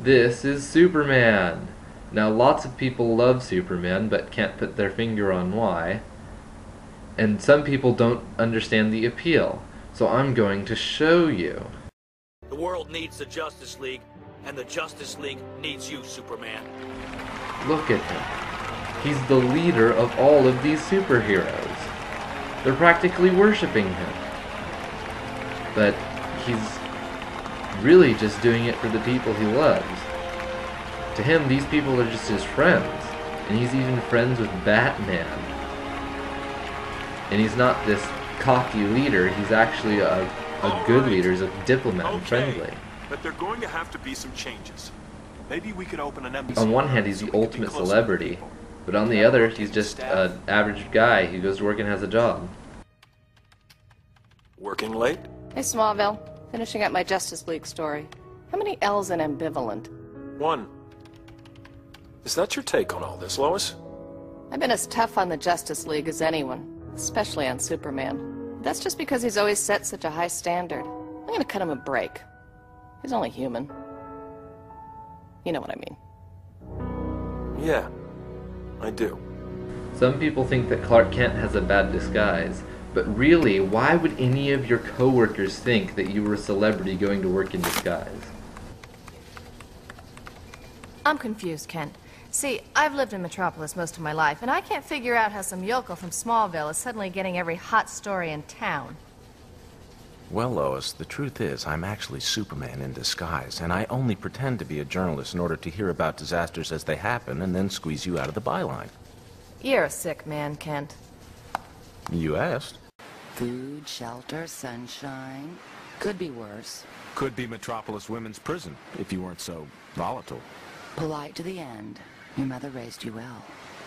This is Superman! Now lots of people love Superman but can't put their finger on why. And some people don't understand the appeal. So I'm going to show you. The world needs the Justice League, and the Justice League needs you, Superman. Look at him. He's the leader of all of these superheroes. They're practically worshiping him. But he's really just doing it for the people he loves. To him, these people are just his friends. And he's even friends with Batman. And he's not this cocky leader, he's actually a good leader, he's a diplomat and friendly. But there are going to have to be some changes. Maybe we could open an embassy. On one hand, he's the ultimate celebrity, but on the other, he's just an average guy who goes to work and has a job. Working late? Hey, Smallville. Finishing up my Justice League story. How many L's in ambivalent? 1. Is that your take on all this, Lois? I've been as tough on the Justice League as anyone, especially on Superman. That's just because he's always set such a high standard. I'm gonna cut him a break. He's only human. You know what I mean. Yeah, I do. Some people think that Clark Kent has a bad disguise, but really, why would any of your coworkers think that you were a celebrity going to work in disguise? I'm confused, Kent. See, I've lived in Metropolis most of my life, and I can't figure out how some yokel from Smallville is suddenly getting every hot story in town. Well, Lois, the truth is I'm actually Superman in disguise, and I only pretend to be a journalist in order to hear about disasters as they happen and then squeeze you out of the byline. You're a sick man, Kent. You asked. Food, shelter, sunshine. Could be worse. Could be Metropolis Women's Prison, if you weren't so volatile. Polite to the end. Your mother raised you well.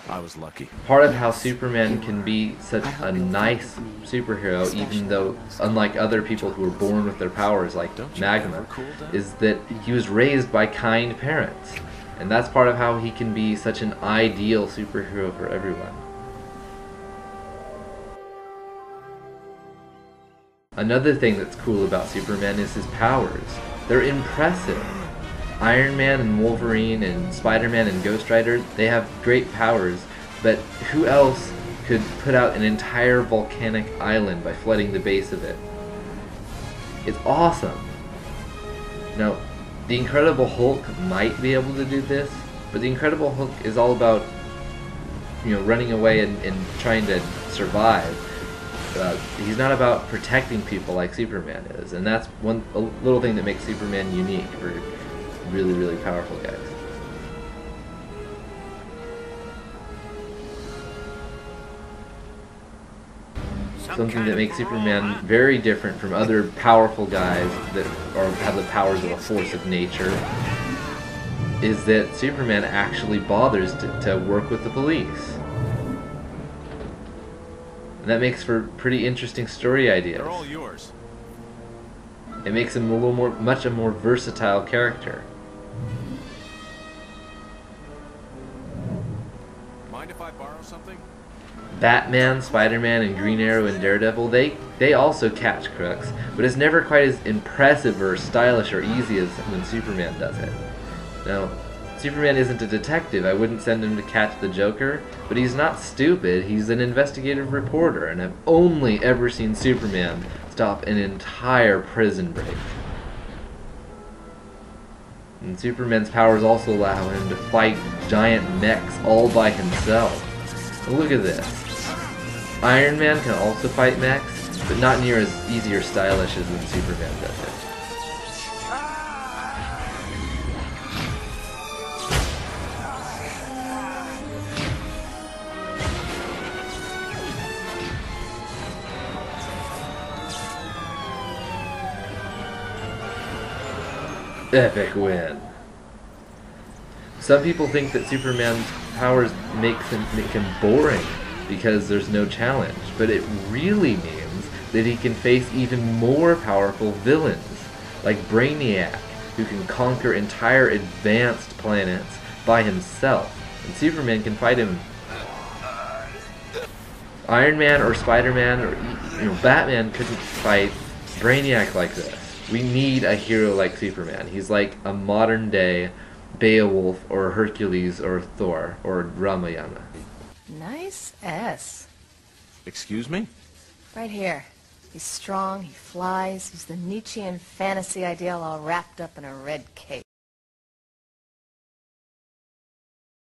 I was lucky. Part of how Superman can be such a nice superhero, even though, unlike other people who were born with their powers like Magma, is that he was raised by kind parents. And that's part of how he can be such an ideal superhero for everyone. Another thing that's cool about Superman is his powers. They're impressive. Iron Man and Wolverine and Spider-Man and Ghost Rider, they have great powers, but who else could put out an entire volcanic island by flooding the base of it? It's awesome. Now, the Incredible Hulk might be able to do this, but the Incredible Hulk is all about, running away and trying to survive. He's not about protecting people like Superman is, and that's a little thing that makes Superman unique for really, really powerful guys. Something that makes Superman very different from other powerful guys that have the powers of a force of nature is that Superman actually bothers to work with the police. And that makes for pretty interesting story ideas. They're all yours. It makes him much more versatile character. Mind if I borrow something? Batman, Spider-Man, and Green Arrow and Daredevil, they also catch crooks, but it's never quite as impressive or stylish or easy as when Superman does it. Now, Superman isn't a detective. I wouldn't send him to catch the Joker, but he's not stupid. He's an investigative reporter, and I've only ever seen Superman stop an entire prison break. And Superman's powers also allow him to fight giant mechs all by himself. But look at this. Iron Man can also fight mechs, but not near as easy or stylish as when Superman does it. Epic win. Some people think that Superman's powers make him boring because there's no challenge, but it really means that he can face even more powerful villains, like Brainiac, who can conquer entire advanced planets by himself, and Superman can fight him. Iron Man or Spider-Man or Batman couldn't fight Brainiac like this. We need a hero like Superman. He's like a modern day Beowulf or Hercules or Thor or Ramayana. Nice S. Excuse me? Right here. He's strong, he flies, he's the Nietzschean fantasy ideal all wrapped up in a red cape.